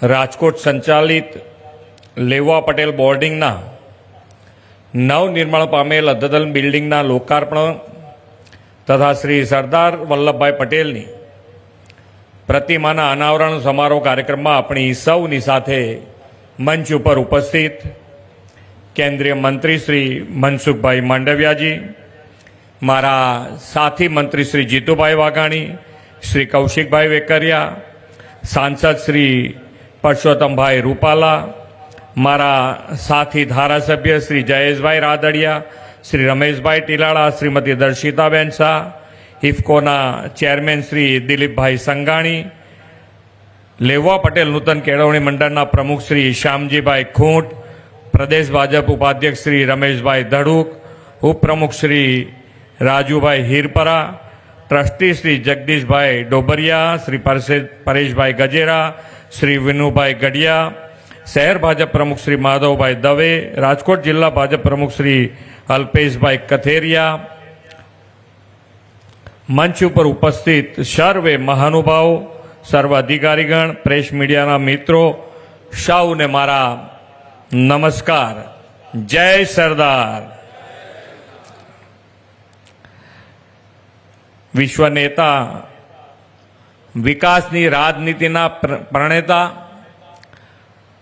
રાજકોટ સંચાલિત લેવા પટેલ બોર્ડિંગના નવનિર્માણ પામેલ અદ્યતન બિલ્ડિંગના લોકાર્પણ તથા શ્રી સરદાર વલ્લભભાઈ પટેલની પ્રતિમાના અનાવરણ સમારોહ કાર્યક્રમમાં આપણી સૌની સાથે મંચ ઉપર ઉપસ્થિત કેન્દ્રીય મંત્રી શ્રી મનસુખભાઈ માંડવિયાજી, મારા સાથી મંત્રી શ્રી જીતુભાઈ વાઘાણી, શ્રી કૌશિકભાઈ વેકરિયા, સાંસદ શ્રી પરસોત્તમભાઈ રૂપાલા, મારા સાથી ધારાસભ્ય શ્રી જયેશભાઈ રાદડિયા, શ્રી રમેશભાઈ ટીલાળા, શ્રીમતી દર્શિતાબેન શાહ, ઇફકોના ચેરમેન શ્રી દિલીપભાઈ સંઘાણી, લેવા પટેલ નૂતન કેળવણી મંડળના પ્રમુખ શ્રી શ્યામજીભાઈ ખૂંટ, પ્રદેશ ભાજપ ઉપાધ્યક્ષ શ્રી રમેશભાઈ ધડુક, ઉપપ્રમુખ શ્રી રાજુભાઈ હીરપરા, ટ્રસ્ટી શ્રી જગદીશભાઈ ડોબરિયા, શ્રી પરેશભાઈ ગજેરા, શ્રી વિનુભાઈ ગઢિયા, શહેર ભાજપ પ્રમુખ શ્રી માધવભાઈ દવે, રાજકોટ જિલ્લા ભાજપ પ્રમુખ શ્રી અલ્પેશભાઈ કથેરિયા, મંચ ઉપર ઉપસ્થિત સર્વે મહાનુભાવો, સર્વ અધિકારીગણ, પ્રેસ મીડિયાના મિત્રો, સૌને મારા નમસ્કાર. જય સરદાર. વિશ્વ નેતા, વિકાસની રાજનીતિના પ્રણેતા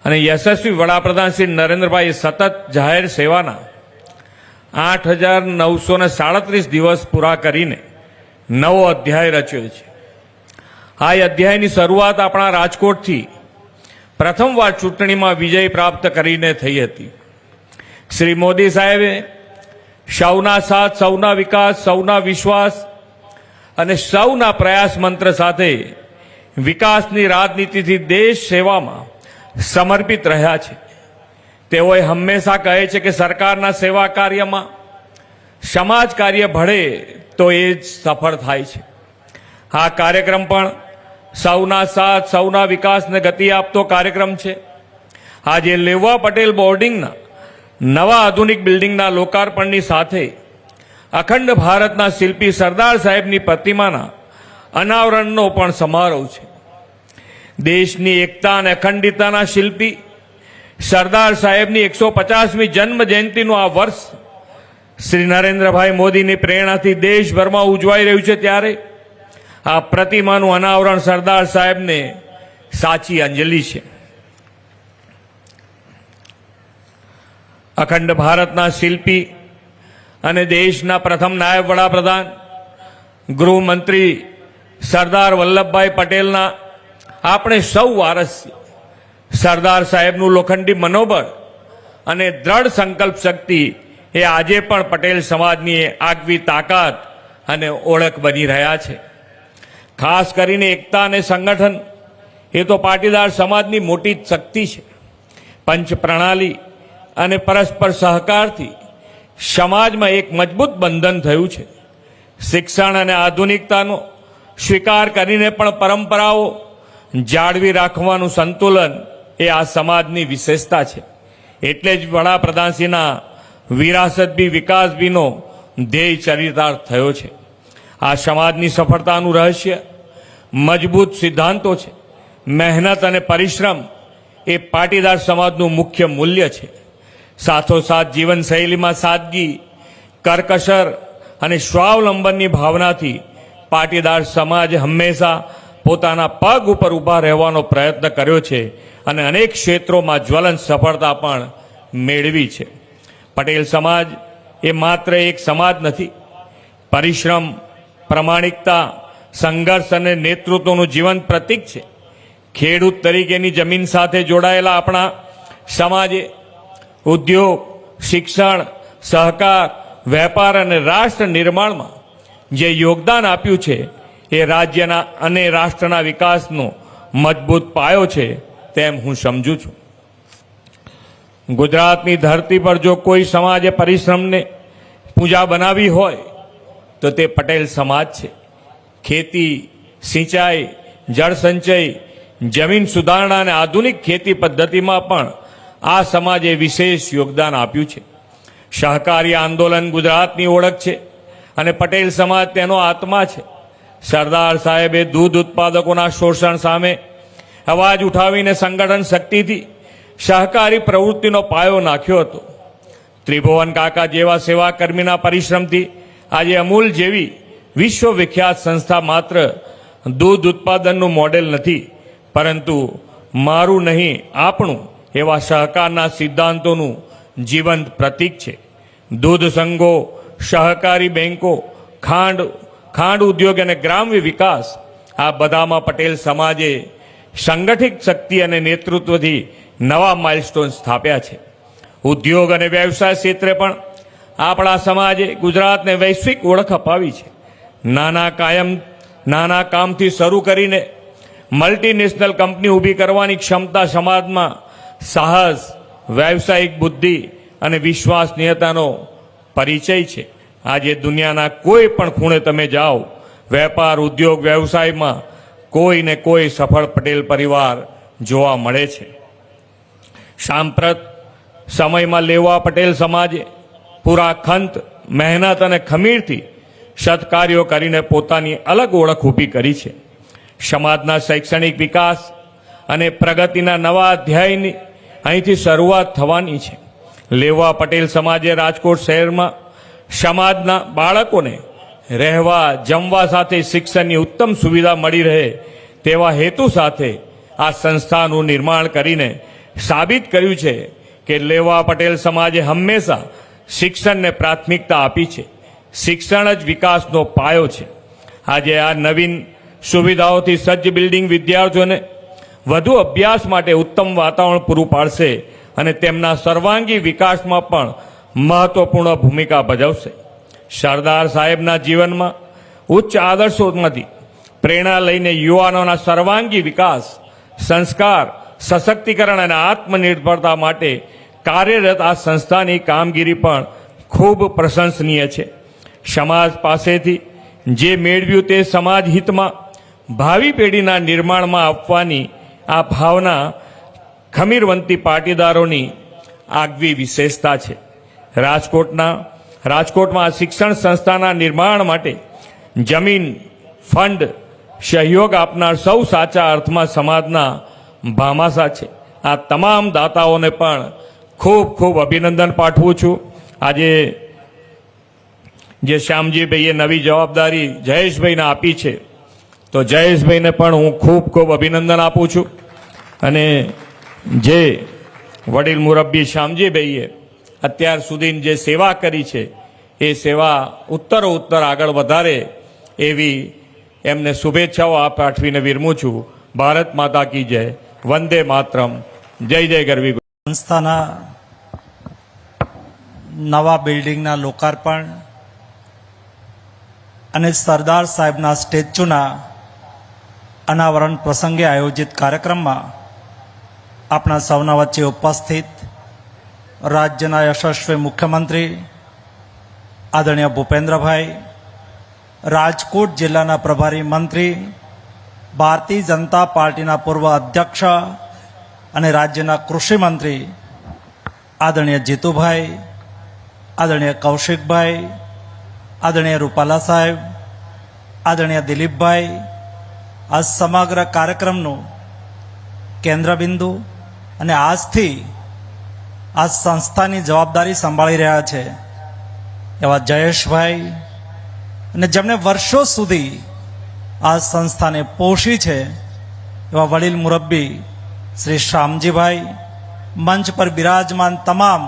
અને યશસ્વી વડાપ્રધાન શ્રી નરેન્દ્રભાઈએ સતત જાહેર સેવાના 8,937 દિવસ પૂરા કરીને નવો અધ્યાય રચ્યો છે. આ અધ્યાયની શરૂઆત આપણા રાજકોટથી પ્રથમવાર ચૂંટણીમાં વિજય પ્રાપ્ત કરીને થઈ હતી. શ્રી મોદી સાહેબે સૌના સાથ, સૌના વિકાસ, સૌના વિશ્વાસ અને સૌના પ્રયાસ મંત્ર સાથે વિકાસની રાજનીતિથી દેશ સેવામાં સમર્પિત રહ્યા છે. તેઓએ હંમેશા કહે છે કે સરકારના સેવા કાર્યમાં સમાજ કાર્ય ભળે તો એ જ સફળ થાય છે. આ કાર્યક્રમ પણ સૌના સાથ, સૌના વિકાસને ગતિ આપતો કાર્યક્રમ છે. આજે લેવા પટેલ બોર્ડિંગના નવા આધુનિક બિલ્ડિંગના લોકાર્પણની સાથે અખંડ ભારતના શિલ્પી સરદાર સાહેબની પ્રતિમાના અનાવરણનો પણ સમારોહ છે. દેશની એકતા અને અખંડિતતાના શિલ્પી સરદાર સાહેબની 150મી જન્મ જયંતિનું આ વર્ષ શ્રી નરેન્દ્રભાઈ મોદીની પ્રેરણાથી દેશભરમાં ઉજવાઈ રહ્યું છે, ત્યારે આ પ્રતિમાનું અનાવરણ સરદાર સાહેબને સાચી અંજલિ છે. અખંડ ભારતના શિલ્પી અને દેશના પ્રથમ નાયબ વડાપ્રધાન, ગૃહમંત્રી સરદાર વલ્લભભાઈ પટેલના આપણે સૌ વારસ છીએ. સરદાર સાહેબનું લોખંડી મનોબળ અને દ્રઢ સંકલ્પ શક્તિ એ આજે પણ પટેલ સમાજની આગવી તાકાત અને ઓળખ બની રહ્યા છે. ખાસ કરીને એકતા અને સંગઠન એ તો પાટીદાર સમાજની મોટી શક્તિ છે. પંચ પ્રણાલી અને પરસ્પર સહકારથી સમાજમાં એક મજબૂત બંધન થયું છે. શિક્ષણ અને આધુનિકતાનો સ્વીકાર કરીને પણ પરંપરાઓ જાળવી રાખવાનું સંતુલન એ આ સમાજની વિશેષતા છે. એટલે જ વડાપ્રધાનશ્રીના વિરાસત બી વિકાસ બીનો ધ્યેય ચરિતાર્થ થયો છે. આ સમાજની સફળતાનું રહસ્ય મજબૂત સિદ્ધાંતો છે. મહેનત અને પરિશ્રમ એ પાટીદાર સમાજનું મુખ્ય મૂલ્ય છે. સાથોસાથ જીવનશૈલીમાં સાદગી, કરકસર અને સ્વાવલંબનની ભાવનાથી પાટીદાર સમાજ હંમેશા પોતાના પગ ઉપર ઊભા રહેવાનો પ્રયત્ન કર્યો છે અને અનેક ક્ષેત્રોમાં જ્વલંત સફળતા પણ મેળવી છે. પટેલ સમાજ એ માત્ર એક સમાજ નથી, પરિશ્રમ, પ્રમાણિકતા, સંઘર્ષ અને નેતૃત્વનું જીવંત પ્રતીક છે. ખેડૂત તરીકેની જમીન સાથે જોડાયેલા આપણા સમાજે ઉદ્યોગ, શિક્ષણ, સહકાર, વેપાર અને રાષ્ટ્ર નિર્માણમાં જે યોગદાન આપ્યું છે એ રાજ્યના અને રાષ્ટ્રના વિકાસનો મજબૂત પાયો છે તેમ હું સમજું છું. ગુજરાતની ધરતી પર જો કોઈ સમાજે પરિશ્રમને પૂજા બનાવી હોય તો તે પટેલ સમાજ છે. ખેતી, સિંચાઈ, જળ સંચય, જમીન સુધારણા અને આધુનિક ખેતી પદ્ધતિમાં પણ આ સમાજે વિશેષ યોગદાન આપ્યું છે. સહકારી આંદોલન ગુજરાતની ઓળખ છે અને પટેલ સમાજ તેનો આત્મા છે. સરદાર સાહેબે દૂધ ઉત્પાદકોના શોષણ સામે અવાજ ઉઠાવીને સંગઠન શક્તિથી સહકારી પ્રવૃત્તિનો પાયો નાખ્યો હતો. ત્રિભુવન કાકા જેવા સેવાકર્મીના પરિશ્રમથી આજે અમૂલ જેવી વિશ્વવિખ્યાત સંસ્થા માત્ર દૂધ ઉત્પાદનનું મોડેલ નથી, પરંતુ મારું નહીં આપણું એવા સહકારના સિદ્ધાંતોનું જીવંત પ્રતીક છે. દૂધ સંઘો, સહકારી બેન્કો, ખાંડ ઉદ્યોગ અને ગ્રામ્ય વિકાસ, આ બધામાં પટેલ સમાજે સંગઠિત શક્તિ અને નેતૃત્વથી નવા માઇલસ્ટોન સ્થાપ્યા છે. ઉદ્યોગ અને વ્યવસાય ક્ષેત્રે પણ આપણા સમાજે ગુજરાતને વૈશ્વિક ઓળખ અપાવી છે. નાના કામથી શરૂ કરીને મલ્ટીનેશનલ કંપની ઊભી કરવાની ક્ષમતા સમાજમાં સાહસ, વ્યવસાયિક બુદ્ધિ અને વિશ્વસનીયતાનો પરિચય છે. આજે દુનિયાના કોઈ પણ ખૂણે તમે જાઓ, વેપાર, ઉદ્યોગ, વ્યવસાયમાં કોઈ ને કોઈ સફળ પટેલ પરિવાર જોવા મળે છે. સાંપ્રત સમયમાં લેવા પટેલ સમાજે પૂરા ખંત, મહેનત અને ખમીરથી સત્કાર્યો કરીને પોતાની અલગ ઓળખ ઊભી કરી છે. સમાજના શૈક્ષણિક વિકાસ અને પ્રગતિના નવા અધ્યાયની અહીંથી શરૂઆત થવાની છે. લેવા પટેલ સમાજે રાજકોટ શહેરમાં સમાજના બાળકોને રહેવા, જમવા સાથે શિક્ષણની ઉત્તમ સુવિધા મળી રહે તેવા હેતુ સાથે આ સંસ્થાનું નિર્માણ કરીને સાબિત કર્યું છે કે લેવા પટેલ સમાજે હંમેશા શિક્ષણને પ્રાથમિકતા આપી છે. શિક્ષણ જ વિકાસનો પાયો છે. આજે આ નવીન સુવિધાઓથી સજ્જ બિલ્ડિંગ વિદ્યાર્થીઓને વધુ અભ્યાસ માટે ઉત્તમ વાતાવરણ પૂરું પાડશે અને તેમના સર્વાંગી વિકાસમાં પણ મહત્વપૂર્ણ ભૂમિકા ભજવશે. સરદાર સાહેબના જીવનમાં ઉચ્ચ આદર્શોમાંથી પ્રેરણા લઈને યુવાનોના સર્વાંગી વિકાસ, સંસ્કાર, સશક્તિકરણ અને આત્મનિર્ભરતા માટે કાર્યરત આ સંસ્થાની કામગીરી પણ ખૂબ પ્રશંસનીય છે. સમાજ પાસેથી જે મેળવ્યું તે સમાજ હિતમાં ભાવિ પેઢીના નિર્માણમાં આપવાની આ ભાવના ખમીરવંતી પાટીદારોની આગવી વિશેષતા છે. રાજકોટમાં શિક્ષણ સંસ્થાના નિર્માણ માટે જમીન, ફંડ, સહયોગ આપનાર સૌ સાચા અર્થમાં સમાજના ભામાસા છે. આ તમામ દાતાઓને પણ ખૂબ ખૂબ અભિનંદન પાઠવું છું. આજે જે શ્યામજીભાઈએ નવી જવાબદારી જયેશભાઈને આપી છે, તો જયેશભાઈને પણ હું ખૂબ ખૂબ અભિનંદન આપું છું. અને જે વડીલ મુરબ્બી શ્યામજીભાઈએ અત્યાર સુધી જે સેવા કરી છે, એ સેવા ઉત્તરોત્તર આગળ વધારે એવી એમને શુભેચ્છાઓ પાઠવીને વિરમું છું. ભારત માતા કી જય, વંદે માતરમ, જય જય ગરવી. સંસ્થાના નવા બિલ્ડિંગના લોકાર્પણ અને સરદાર સાહેબના સ્ટેચ્યુના અનાવરણ પ્રસંગે આયોજિત કાર્યક્રમમાં આપણા સૌના વચ્ચે ઉપસ્થિત રાજ્યના યશસ્વી મુખ્યમંત્રી આદરણીય ભૂપેન્દ્રભાઈ, રાજકોટ જિલ્લાના પ્રભારી મંત્રી, ભારતીય જનતા પાર્ટીના પૂર્વ અધ્યક્ષ અને રાજ્યના કૃષિ મંત્રી આદરણીય જીતુભાઈ, આદરણીય કૌશિકભાઈ, આદરણીય રૂપાલા સાહેબ, આદરણીય દિલીપભાઈ, આ સમગ્ર કાર્યક્રમનું કેન્દ્રબિંદુ અને આજથી આ સંસ્થાની જવાબદારી સંભાળી રહ્યા છે એવા જયેશભાઈ, અને જેમણે વર્ષો સુધી આ સંસ્થાને પોષી છે એવા વડીલ મુરબ્બી શ્રી શ્યામજીભાઈ, મંચ પર બિરાજમાન તમામ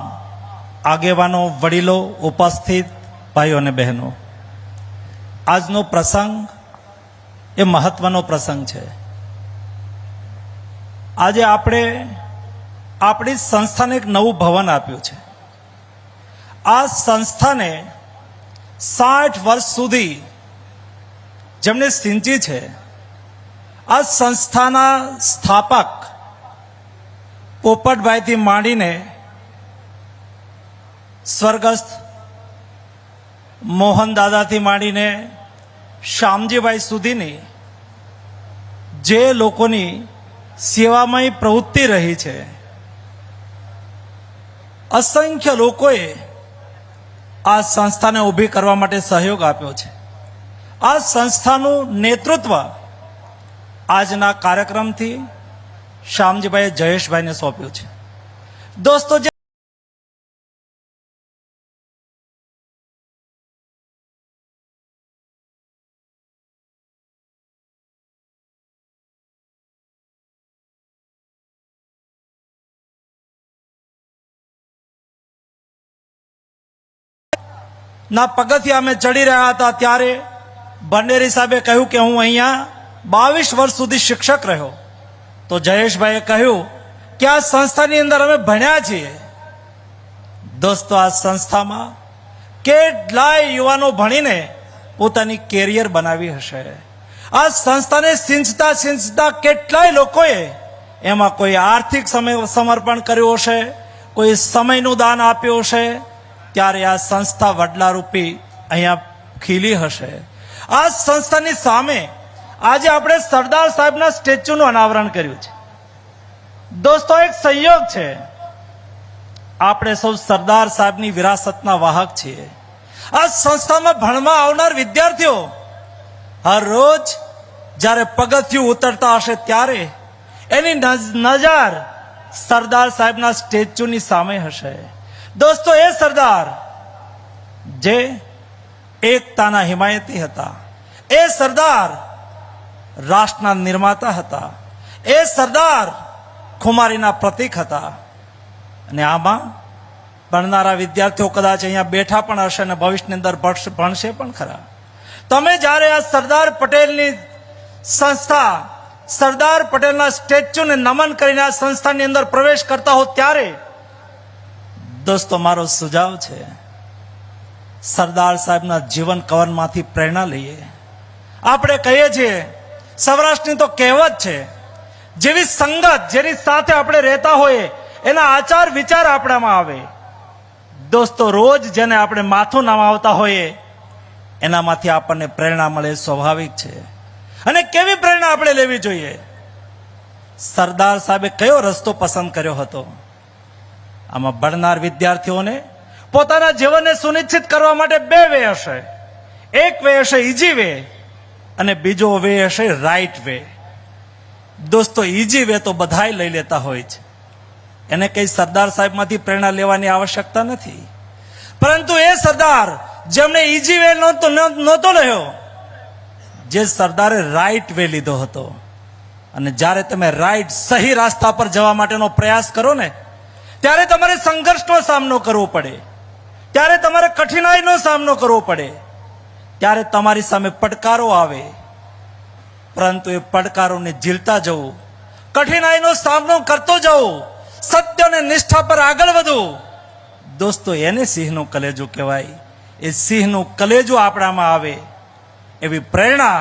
આગેવાનો, વડીલો, ઉપસ્થિત ભાઈઓ અને બહેનો, આજનો પ્રસંગ એ મહત્વનો પ્રસંગ છે. આજે આપણે આપણી સંસ્થાને એક નવું ભવન આપ્યું છે. આ સંસ્થાને 60 વર્ષ સુધી જેમણે સિંચી છે, આ સંસ્થાના સ્થાપક પોપટભાઈથી માંડીને સ્વર્ગસ્થ મોહન દાદાથી માંડીને શ્યામજીભાઈ સુધીની જે લોકોની સેવામય પ્રવૃત્તિ રહી છે, અસંખ્ય લોકોએ આ સંસ્થાને ઊભી કરવા માટે સહયોગ આપ્યો છે. આ સંસ્થાનું નેતૃત્વ આજના કાર્યક્રમથી શ્યામજીભાઈએ જયેશભાઈને સોંપ્યું છે. દોસ્તો, જે ના પગથિયા અમે ચડી રહ્યા હતા ત્યારે ભંડેરી સાહેબે કહ્યું કે હું અહીંયા 22 વર્ષ સુધી શિક્ષક રહ્યો. તો જયેશભાઈએ કહ્યું કે આ સંસ્થાની અંદર અમે ભણ્યા છીએ. દોસ્તો, આ સંસ્થામાં કેટલાય યુવાનો ભણીને પોતાની કેરિયર બનાવી હશે. આ સંસ્થાને સિંચતા સિંચતા કેટલાય લોકોએ એમાં કોઈ આર્થિક સમર્પણ કર્યું હશે, કોઈ સમયનું દાન આપ્યું હશે, ત્યારે આ સંસ્થા વડલારૂપી અહીંયા ખીલી હશે. આ સંસ્થાની સામે આજે આપણે સરદાર સાહેબના સ્ટેચ્યુનું અનાવરણ કર્યું છે. દોસ્તો, એક સંયોગ છે, આપણે સૌ સરદાર સાહેબની વિરાસતના વાહક છીએ. આ સંસ્થામાં ભણવા આવનાર વિદ્યાર્થીઓ હર રોજ જ્યારે પગથિયું ઉતરતા હશે ત્યારે એની નજર સરદાર સાહેબના સ્ટેચ્યુની સામે હશે. દોસ્તો, એ સરદાર જે એકતાના હિમાયતી હતા, એ સરદાર રાષ્ટ્રના નિર્માતા હતા, એ સરદાર ખુમારીના પ્રતીક હતા. અને આમાં ભણનારા વિદ્યાર્થીઓ કદાચ અહીંયા બેઠા પણ હશે અને ભવિષ્યની અંદર ભણશે પણ ખરા. તમે જ્યારે આ સરદાર પટેલની સંસ્થા, સરદાર પટેલના સ્ટેચ્યુને નમન કરીને આ સંસ્થાની અંદર પ્રવેશ કરતા હો ત્યારે દોસ્તો, મારો સુઝાવ છે, સરદાર સાહેબના જીવન કવનમાંથી પ્રેરણા લઈએ. આપણે કહીએ છીએ, સૌરાષ્ટ્રની તો કહેવત છે, જેવી સંગત, જેની સાથે આપણે રહેતા હોઈએ એના આચાર વિચાર આપણામાં આવે. દોસ્તો, રોજ જેને આપણે માથું નમાવતા હોઈએ એનામાંથી આપણને પ્રેરણા મળે, સ્વાભાવિક છે. અને કેવી પ્રેરણા આપણે લેવી જોઈએ? સરદાર સાહેબે કયો રસ્તો પસંદ કર્યો હતો? આમાં ભણનાર વિદ્યાર્થીઓને પોતાના જીવનને સુનિશ્ચિત કરવા માટે બે વે હશે. એક વે હશે ઈજી વે અને બીજો વે હશે રાઈટ વે. દોસ્તો, ઈજી વે તો બધાય લઈ લેતા હોય છે, એને કઈ સરદાર સાહેબમાંથી પ્રેરણા લેવાની આવશ્યકતા નથી. પરંતુ એ સરદાર જેમણે ઈજી વે નહોતો રહ્યો, જે સરદારે રાઈટ વે લીધો હતો. અને જ્યારે તમે રાઈટ, સહી રસ્તા પર જવા માટેનો પ્રયાસ કરો ને, ત્યારે તમારે સંઘર્ષનો સામનો કરવો પડે, ત્યારે તમારે કઠિનાઈનો સામનો કરવો પડે, ત્યારે તમારી સામે પડકારો આવે. પરંતુ એ પડકારોને ઝીલતા જવું, કઠિનાઈનો સામનો કરતો જવું, સત્ય અને નિષ્ઠા પર આગળ વધવું, દોસ્તો, એને સિંહનું કલેજું કહેવાય. એ સિંહનું કલેજું આપણામાં આવે એવી પ્રેરણા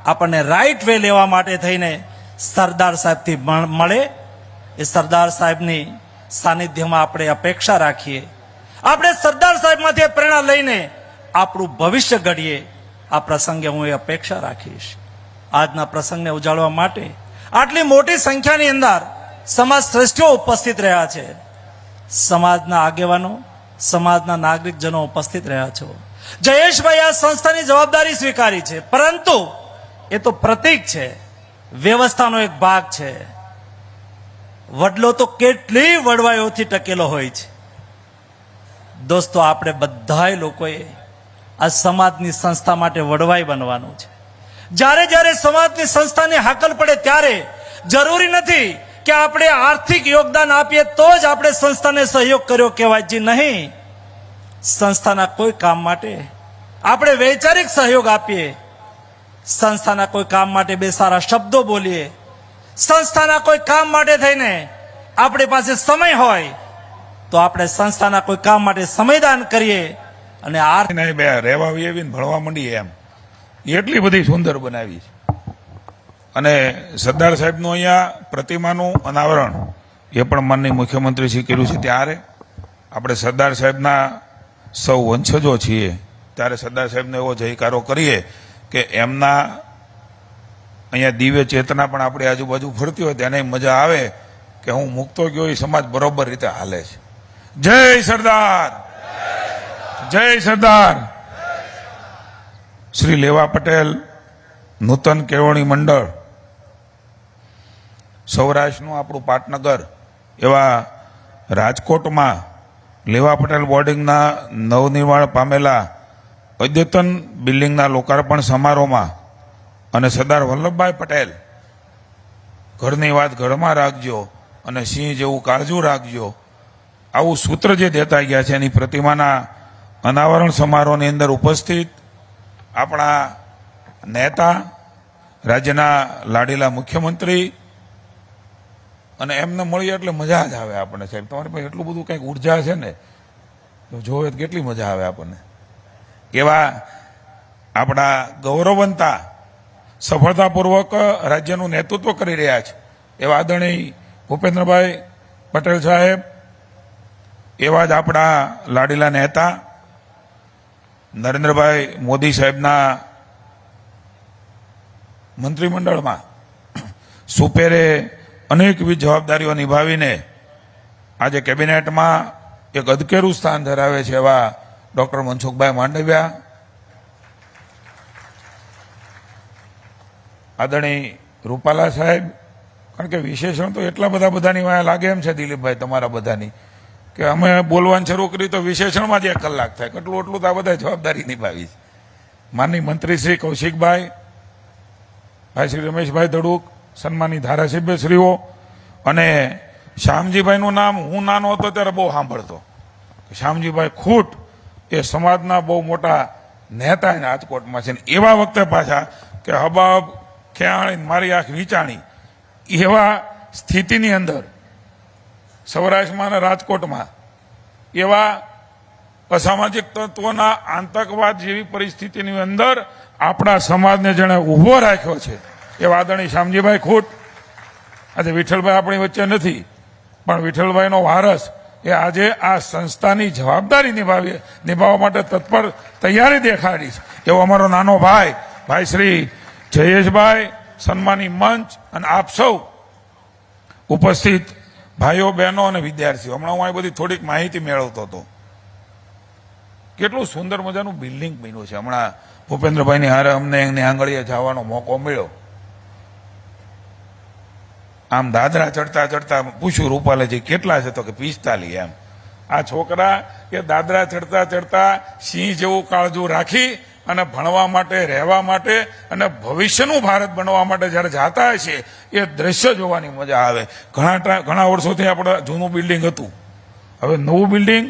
આપણને રાઈટ વે લેવા માટે થઈને સરદાર સાહેબથી મળે. એ સરદાર સાહેબની સાનિધ્યમાં આપણે અપેક્ષા રાખીએ. આપણે સરદાર સાહેબમાંથી પ્રેરણા લઈને આપણું ભવિષ્ય ઘડીએ. આ પ્રસંગે હું એ અપેક્ષા રાખીશ. આજના પ્રસંગને ઉજાળવા માટે આટલી મોટી સંખ્યાની અંદર સમાજ શ્રેષ્ઠીઓ ઉપસ્થિત રહ્યા છે, સમાજના આગેવાનો, સમાજના નાગરિકજનો ઉપસ્થિત રહ્યા છો. જયેશભાઈ આ સંસ્થાની જવાબદારી સ્વીકારી છે, પરંતુ એ તો પ્રતીક છે, વ્યવસ્થાનો એક ભાગ છે. વડલો તો કેટલી વડવાઈઓથી ટકેલો હોય છે. દોસ્તો, આપણે બધાય લોકોએ આ સમાજની સંસ્થા માટે વડવાઈ બનવાનું છે. જ્યારે જ્યારે સમાજની સંસ્થાની હાકલ પડે ત્યારે જરૂરી નથી કે આપણે આર્થિક યોગદાન આપીએ તો જ આપણે સંસ્થાને સહયોગ કર્યો કહેવાય. જી નહીં, સંસ્થાના કોઈ કામ માટે આપણે વૈચારિક સહયોગ આપીએ, સંસ્થાના કોઈ કામ માટે બે સારા શબ્દો બોલીએ, સંસ્થાના કોઈ કામ માટે થઈને આપણી પાસે સમય હોય તો આપણે સંસ્થાના કોઈ કામ માટે સમયદાન કરીએ. અને આ બે રહેવા એવી ભણવા માંડીએ એમ એટલી બધી સુંદર બનાવી છે. અને સરદાર સાહેબનું અહીંયા પ્રતિમાનું અનાવરણ એ પણ માનનીય મુખ્યમંત્રી શ્રી કર્યું છે. ત્યારે આપણે સરદાર સાહેબના સૌ વંશજો છીએ ત્યારે સરદાર સાહેબનો એવો જયકારો કરીએ કે એમના અહીંયા દિવ્ય ચેતના પણ આપણી આજુબાજુ ફરતી હોય તેને મજા આવે કે હું મૂકતો ગયો એ સમાજ બરોબર રીતે હાલે છે. જય સરદાર, જય સરદાર. શ્રી લેવા પટેલ નૂતન કેળવણી મંડળ સૌરાષ્ટ્રનું આપણું પાટનગર એવા રાજકોટમાં લેવા પટેલ બોર્ડિંગના નવનિર્માણ પામેલા અદ્યતન બિલ્ડિંગના લોકાર્પણ સમારોહમાં અને સરદાર વલ્લભભાઈ પટેલ ઘરની વાત ઘરમાં રાખજો અને સિંહ જેવું કાળજું રાખજો આવું સૂત્ર જે દેતા ગયા છે એની પ્રતિમાના અનાવરણ સમારોહની અંદર ઉપસ્થિત આપણા નેતા રાજ્યના લાડીલા મુખ્યમંત્રી અને એમને મળીએ એટલે મજા જ આવે આપણને. સાહેબ તમારી પાસે એટલું બધું કંઈક ઉર્જા છે ને, તો જોવે તો કેટલી મજા આવે આપણને. એવા આપણા ગૌરવવંતા સફળતાપૂર્વક રાજ્યનું નેતૃત્વ કરી રહ્યા છે એવા આદરણીય ભૂપેન્દ્રભાઈ પટેલ સાહેબ, એવા જ આપણા લાડીલા નેતા નરેન્દ્રભાઈ મોદી સાહેબના મંત્રીમંડળમાં સુપેરે અનેકવિધ જવાબદારીઓ નિભાવીને આજે કેબિનેટમાં એક અધકેરું સ્થાન ધરાવે છે એવા ડોક્ટર મનસુખભાઈ માંડવિયા, આદરણીય રૂપાલા સાહેબ. કારણ કે વિશેષણ તો એટલા બધાની વાયા લાગે એમ છે દિલીપભાઈ તમારા બધાની, કે અમે બોલવાનું શરૂ કર્યું તો વિશેષણમાં જ 1 કલાક થાય. કેટલું એટલું તો આ બધા જવાબદારી નિભાવી છે. માનનીય મંત્રી શ્રી કૌશિકભાઈ, ભાઈ શ્રી રમેશભાઈ ધડુક, સન્માની ધારાસભ્યશ્રીઓ અને શ્યામજીભાઈનું નામ હું નાનો હતો ત્યારે બહુ સાંભળતો. શ્યામજીભાઈ ખૂટ એ સમાજના બહુ મોટા નેતા એને રાજકોટમાં છે. એવા વખતે પાછા કે હબાબ ખેયાણી મારી આંખ વિચાણી એવા સ્થિતિની અંદર સૌરાષ્ટ્રમાં અને રાજકોટમાં એવા અસામાજિક તત્વોના આતંકવાદ જેવી પરિસ્થિતિની અંદર આપણા સમાજને જેણે ઊભો રાખ્યો છે એવા આદરણીય શ્યામજીભાઈ ખૂટ. આજે વિઠ્ઠલભાઈ આપણી વચ્ચે નથી, પણ વિઠ્ઠલભાઈનો વારસ એ આજે આ સંસ્થાની જવાબદારી નિભાવવા માટે તત્પર તૈયારી દેખાડી છે. એવો અમારો નાનો ભાઈ શ્રી જયેશભાઈ, સન્માની મંચ અને આપ સૌ ઉપસ્થિત ભાઈઓ બહેનો અને વિદ્યાર્થીઓ. હમણાં હું આ બધી થોડીક માહિતી મેળવતો હતો. કેટલું સુંદર મજાનું બિલ્ડિંગ બન્યું છે. હમણાં ભૂપેન્દ્રભાઈની હારે અમને એની આંગળીએ જવાનો મોકો મળ્યો. આમ દાદરા ચડતા ચડતા પૂછ્યું રૂપાલાજી કેટલા છે, તો કે 45. એમ આ છોકરા એ દાદરા ચડતા ચડતા સિંહ જેવું કાળજું રાખી અને ભણવા માટે, રહેવા માટે અને ભવિષ્યનું ભારત બનવા માટે જ્યારે જાતા હશે એ દ્રશ્ય જોવાની મજા આવે. ઘણા વર્ષોથી આપણે જૂનું બિલ્ડિંગ હતું, હવે નવું બિલ્ડિંગ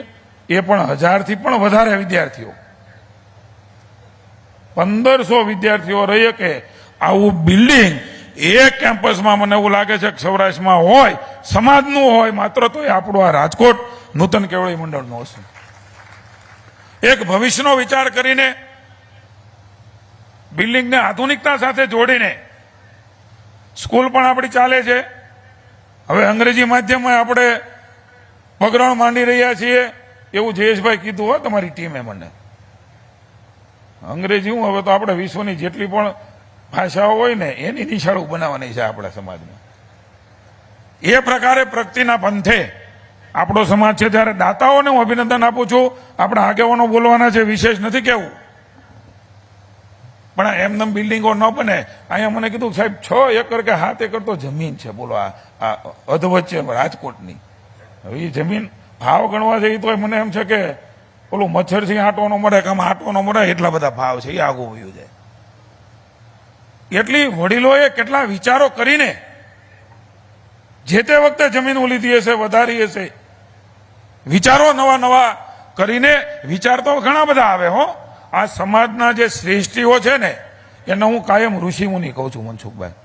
એ પણ 1000થી પણ વધારે વિદ્યાર્થીઓ, 1500 વિદ્યાર્થીઓ રહી કે આવું બિલ્ડિંગ એક કેમ્પસમાં મને એવું લાગે છે કે સૌરાષ્ટ્રમાં હોય, સમાજનું હોય માત્ર, તો એ આપણું આ રાજકોટ નૂતન કેળવણી મંડળનું હશે. એક ભવિષ્યનો વિચાર કરીને બિલ્ડિંગને આધુનિકતા સાથે જોડીને સ્કૂલ પણ આપણી ચાલે છે. હવે અંગ્રેજી માધ્યમમાં આપણે પગરણ માંડી રહ્યા છીએ એવું જયેશભાઈ કીધું હોય તમારી ટીમે મને. અંગ્રેજી હું હવે તો આપણે વિશ્વની જેટલી પણ ભાષાઓ હોય ને એની નિશાળું બનાવવાની છે આપણા સમાજમાં. એ પ્રકારે પ્રગતિના પંથે આપણો સમાજ છે. ત્યારે દાતાઓને હું અભિનંદન આપું છું. આપણા આગેવાનો બોલવાના છે, વિશેષ નથી કહેવું, પણ એમને બિલ્ડિંગો ન બને. અહીંયા મને કીધું સાહેબ 6 એકર કે 7 એકર તો જમીન છે, બોલો આ અધવચ્ચે રાજકોટની. હવે એ જમીન ભાવ ગણવા જઈએ તો મને એમ છે કે ઓલું મચ્છરથી આંટો ન મળે કે આમ આંટો ન મળે એટલા બધા ભાવ છે, એ આગું વયું જાય. એટલી વડીલોએ કેટલા વિચારો કરીને જે તે વખતે જમીન લીધી હશે, વધારી હશે, વિચારો નવા કરીને. વિચાર તો ઘણા બધા આવે હો. આ સમાજના જે શ્રેષ્ઠીઓ છે ને એને હું કાયમ ઋષિમુનિ કહું છું. મનસુખભાઈ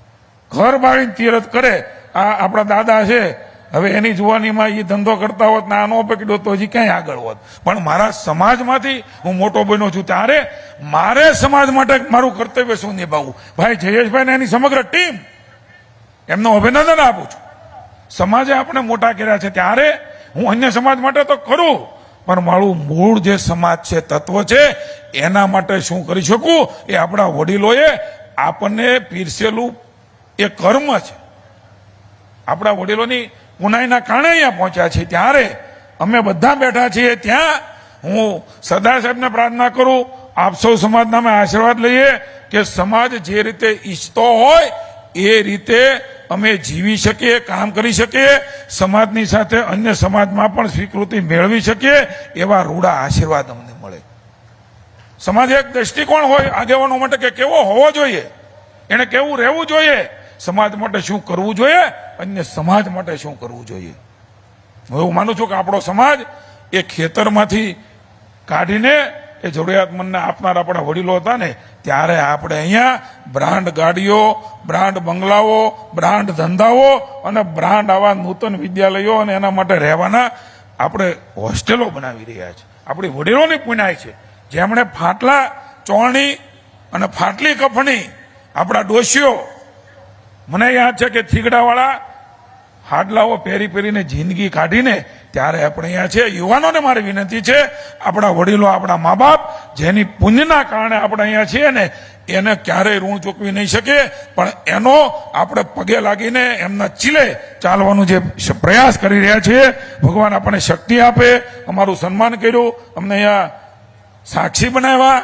ઘર બાળીને તીરથ કરે. આ આપણા દાદા છે, હવે એની જુવાનીમાં એ ધંધો કરતા હોત ને આ ન પકડ્યો તો હજી ક્યાંય આગળ હોત. પણ મારા સમાજમાંથી હું મોટો બન્યો છું ત્યારે મારે સમાજ માટે મારું કર્તવ્ય શું નિભાવવું. ભાઈ જયેશભાઈ ને એની સમગ્ર ટીમ, એમનું અભિનંદન આપું છું. સમાજે આપણે મોટા કર્યા છે ત્યારે હું અન્ય સમાજ માટે તો ખરું, પણ મારું મૂળ જે સમાજ છે, તત્વ છે, એના માટે શું કરી શકું એ આપણા વડીલોએ આપણને પીરસેલું એ કર્મ છે. આપણા વડીલોની પુનાઈના કારણે અહીંયા પહોંચ્યા છે. ત્યારે અમે બધા બેઠા છીએ. ત્યાં હું સરદાર સાહેબને પ્રાર્થના કરું, આપ સૌ સમાજના અમે આશીર્વાદ લઈએ કે સમાજ જે રીતે ઈચ્છતો હોય એ રીતે અમે જીવી શકીએ, કામ કરી શકીએ, સમાજની સાથે અન્ય સમાજમાં પણ સ્વીકૃતિ મેળવી શકીએ, એવા રૂડા આશીર્વાદ અમને મળે. સમાજે એક દ્રષ્ટિકોણ હોય આગેવાનો માટે કે કેવો હોવો જોઈએ, એને કેવું રહેવું જોઈએ, સમાજ માટે શું કરવું જોઈએ, અન્ય સમાજ માટે શું કરવું જોઈએ. હું એવું માનું છું કે આપણો સમાજ એ ખેતરમાંથી કાઢીને એ જરૂરિયાતમંદને આપનાર આપણા વડીલો હતા ને, ત્યારે આપણે અહીંયા બ્રાન્ડ ગાડીઓ, બ્રાન્ડ બંગલાઓ, બ્રાન્ડ ધંધાઓ અને બ્રાન્ડ આવા નૂતન વિદ્યાલયો અને એના માટે રહેવાના આપણે હોસ્ટેલો બનાવી રહ્યા છે. આપણી વડીલોની પુનાય છે, જેમણે ફાટલા ચોરણી અને ફાટલી કફણી આપણા ડોશીઓ, મને યાદ છે કે થીગડાવાળા હાડલાઓ પહેરી પહેરીને જિંદગી કાઢીને, ત્યારે આપણે અહીંયા છે. યુવાનોને મારી વિનંતી છે, આપણા વડીલો, આપણા મા બાપ જેની પુણ્યના કારણે આપણે અહીંયા છીએ ને, એને ક્યારેય ઋણ ચૂકવી નહીં શકે, પણ એનો આપણે પગે લાગીને એમના ચીલે ચાલવાનું જે પ્રયાસ કરી રહ્યા છીએ, ભગવાન આપણને શક્તિ આપે. અમારું સન્માન કર્યું, અમને અહીંયા સાક્ષી બનાવ્યા,